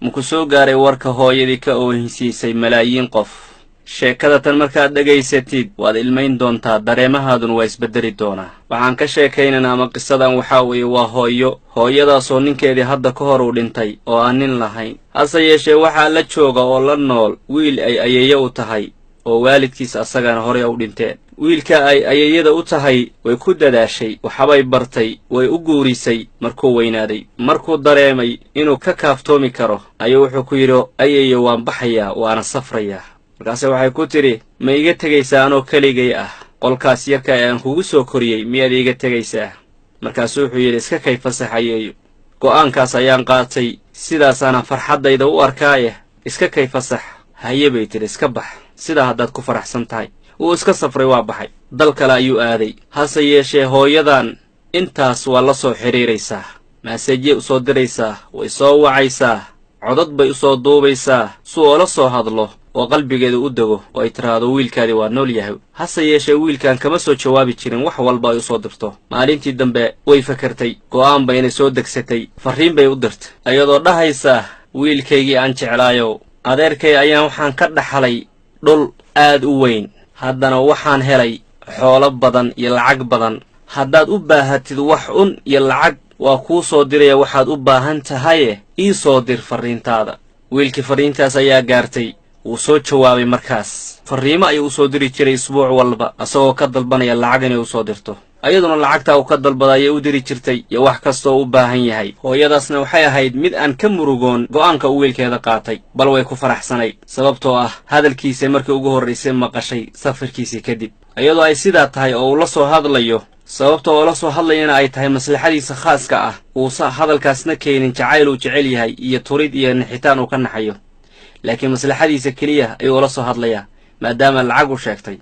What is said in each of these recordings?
muku soo gaaray warka hooyadii ka oohinsiisay malaayiin qof. sheekada tan markaad dhagaysatid waad ilmayn doontaa, dareemahaaduna waa isbedeli doonaa. waxaan ka sheekaynaynaa ama qisadan waxaa weeye waa hooyo, hooyadaasoo ninkeedii hadda ka hor u dhintay oo aan nin lahayn. hase yeeshee waxaa la jooga oo la nool wiil ay ayeeyo u tahay oo waalidkiis asagana horey u dhinteen. wiilka ay ayeeyada u tahay way ku dadaashay, waxbay bartay, way u guurisay markuu weynaaday. markuu dareemay inuu ka kaaftoomi karo ayuu wuxuu ku yidhi, ayeeyo waan baxayaa, waana safrayaa. markaase waxay ku tidhi, ma iga tegaysaa anoo keligay ah? qolkaas yarka ee aan kugu soo koriyey miyaad iiga tegaysaa? markaasuu wuxuu yidhi, iska kay fasax ayeeyo. go'aankaas ayaan qaatay, sidaasaana farxaddayda u arkaaye, iska kay fasax. haye bay tidhi, iska bax, sidaa haddaad ku faraxsan tahay. wuu iska safray, waa baxay, dal kale ayuu aaday. hase yeeshee hooyadan intaas waa la soo xidhiiraysaa, maasajye u soo diraysaa, way soo wacaysaa, codad bay u soo duubaysaa si oo la soo hadlo oo qalbigeeda u dego oo ay tiraahdo wiilkaadii waa nool yahay. hase yeeshee wiilkan kama soo jawaabi jirin wax walba ay u soo dirto. maalintii dambe way fakartay, go'aan bayna soo degsatay, farriin bay u dirtay ayadoo dhahaysa, wiilkaygii aan jeclaayow, adeerkay ayaan waxaan ka dhaxlay dhul aad u weyn, haddana waxaan helay xoolo badan iyo lacag badan. haddaad u baahatid wax iyo lacag waa kuu soo diraya waxaad u baahan tahaye ii soo dir farriintaada. wiilkii farriintaas ayaa gaartay, wuu soo jawaabay. markaas farriimo ayuu u soo diri jiray isbuuc walba asagoo ka dalbanaya lacag inay u soo dirto. ayaduna lacagtaa uu ka dalbada ayay u diri jirtay iyo wax kastoo u baahan yahay. hooyadaasna waxay ahayd mid aan ka murugoon go'aanka uu wiilkeeda qaatay, bal way ku faraxsanayd sababtoo ah hadalkiisay markii ugu horraysay maqashay safarkiisii kadib. iyadoo ay sidaa tahay oo uu la soo hadlayo, sababta oo la soo hadlayana ay tahay maslaxadiisa khaaska ah, uusa hadalkaasna keenin jacayl uu jecel yahay iyo turid iyo naxitaan uu ka naxayo, laakiin maslaxadiisa keliya ayuu la soo hadlayaa maadaama lacag u sheegtay.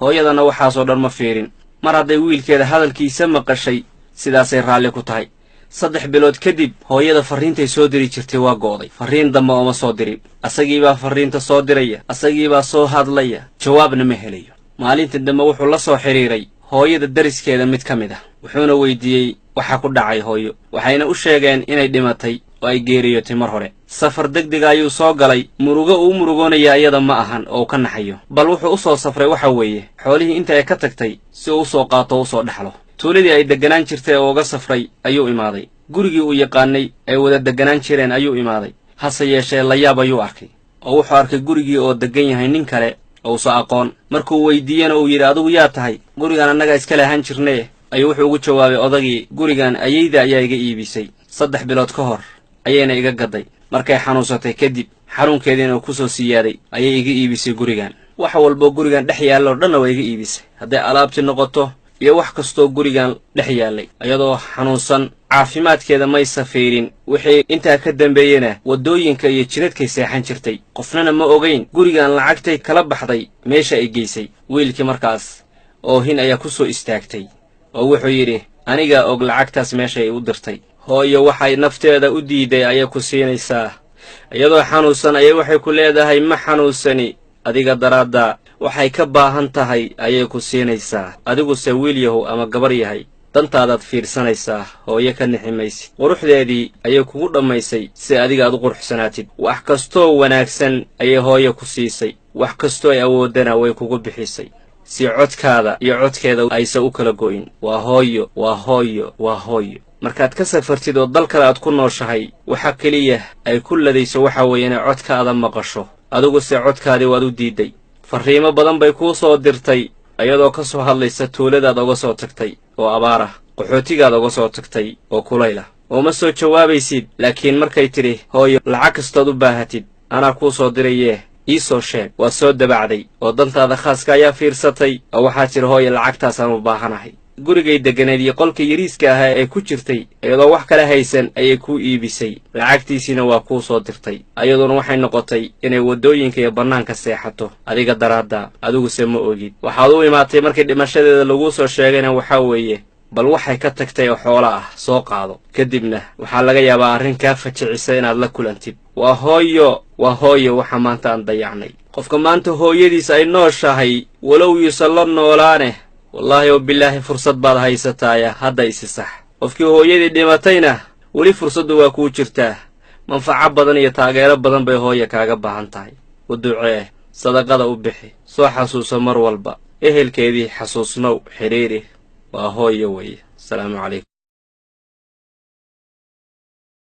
hooyadana waxaasoo dhan ma fiirin. mar hadday wiilkeeda hadalkiisa maqashay, sidaasay raalli ku tahay. 3 bilood kadib hooyada farriintay soo diri jirtay waa go'day. farriin dambe ooma soo dirin. asagiibaa farriinta soo diraya, asagiibaa soo hadlaya, jawaabna ma helayo. maalintii dambe wuxuu la soo xidhiiray hooyada dariskeeda mid ka mid ah, wuxuuna weydiiyey waxa ku dhacay hooyo. waxayna u sheegeen inay dhimatay oo ay geeriyootay mar hore. safar degdega ayuu soo galay. murugo uu murugoonaya iyada ma ahan oo ka naxayo, bal wuxuu u soo safray waxa weeye xoolihii inta ay ka tagtay si uu u soo qaato u soo dhexlo. tuuladii ay degganaan jirtay oo uga safray ayuu imaaday. gurigii uu yaqaanay ay wada degganaan jireen ayuu imaaday. hase yeeshee layaab ayuu arkay oo wuxuu arkay gurigii oo deggan yahay nin kale ousa aqoon. markuu weydiiyena uu yidhi, adigu yaa tahay? gurigan annaga iska lahaan jirnee, ayuu wuxuu ugu jawaabay odagii, gurigan ayayda ayaa iga iibisay 3 bilood ka hor ayayna iga gadday. markay xanuunsatay kadib xanuunkeediina uu ku soo siyaaday ayay iga iibisay gurigan. wax walboo gurigan dhex yaalloo dhanna waa iga iibisay, hadday alaabti noqoto iyo wax kastoo gurigan dhex yaallay. iyadoo xanuunsan, caafimaadkeeda maysa fiirin. wixii intaa ka dambeeyena waddooyinka iyo jidadkay seexan jirtay, qofnana ma ogayn gurigan lacagtay kala baxday meesha ay geysay. wiilkii markaas oohin ayaa ku soo istaagtay oo wuxuu yidhi, anigaa og lacagtaas meeshay u dirtay. hooyo waxay nafteeda u diiday ayay ku siinaysaa. iyadoo xanuunsan ayay waxay ku leedahay, ma xanuunsani, adiga daraadda waxay ka baahan tahay ayay ku siinaysaa. adiguse wiil yahow ama gabar yahay, dantaadaad fiirsanaysaa, hooyo ka nixi maysid. quruxdeedii ayay kugu dhammaysay si adiga aad u quruxsanaatid. wax kastoo wanaagsan ayay hooyo ku siisay, wax kastoo ay awooddana way kugu bixisay si codkaada iyo codkeeda aysan u kala go'in. waa hooyo, waa hooyo, waa hooyo. markaad ka safartid oo dal kale aad ku nooshahay, waxa keliya ay ku ladayso waxa weeye inay codkaada maqasho. adiguse codkaadii waad u diidday. farriimo badan bay kuu soo dirtay ayadoo ka soo hadlaysa tuuladaad oga soo tagtay oo abaar ah, qaxootigaad oga soo tagtay oo kulayla, ooma soo jawaabaysid. laakiin markay tidhi, hooyo lacag kastood u baahatid anaa kuu soo dirayee ii soo sheeg, waad soo dabacday oo dantaada khaaska ayaa fiirsatay oo waxaad tidhi, hooyo lacagtaasaan u baahanahay. gurigay degganayd iyo qolka yariiska ahaa ee ku jirtay iyadoo wax kala haysan ayay kuu iibisay. lacagtiisiina waa kuu soo dirtay. ayaduna waxay noqotay inay waddooyinka iyo bannaanka seexato adiga daraadda, adiguse ma ogid. waxaad u imaatay markii dhimashadeeda laguu soo sheegayna waxaa weeye, bal waxay ka tagtay oo xoolo ah soo qaado. kadibna waxaa laga yaabaa arrin kaa fajicisa inaad la kulantid. waa hooyo waxa maanta aan dayacnay. qofka maanta hooyadiis ay nooshahay walow yuusan la noolaane, wallaahi oo bilaahi fursad baad haysataaya, hadda isi sax. qofkii hooyadii dhimatayna weli fursaddu waa kuu jirtaa. manfaco badan iyo taageero badan bay hooya kaaga baahan tahay. U ducee, sadaqada u bixi, soo xasuuso mar walba ehelkeedii xasuusnow xiriiri. waa hooyo weeye. Asalaamu calaykum.